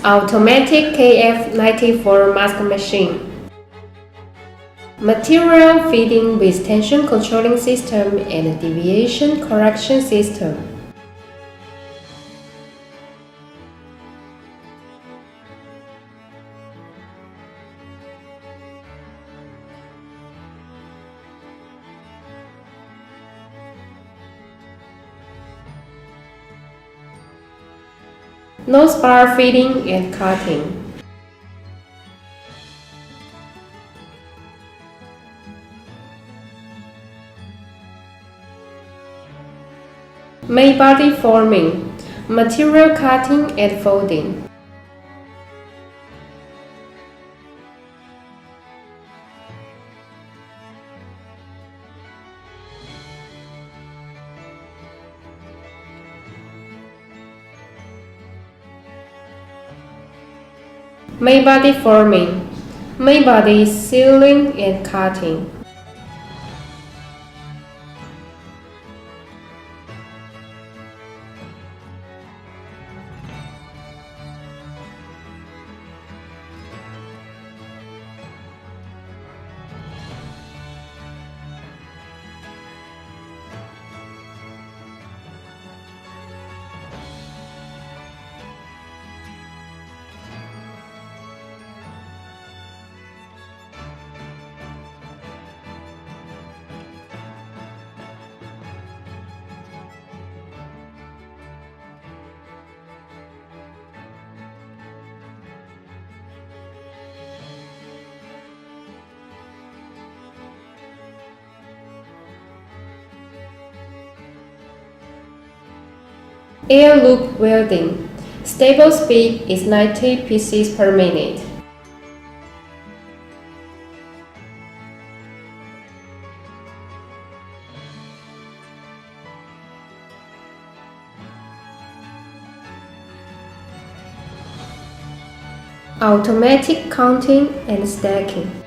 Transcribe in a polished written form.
Automatic KF94 mask machine. Material feeding with tension controlling system and deviation correction system. No spar feeding and cutting. Main body forming, material cutting and folding. Main body forming, main body sealing and cutting. Air loop welding. Stable speed is 90 pieces per minute. Automatic counting and stacking.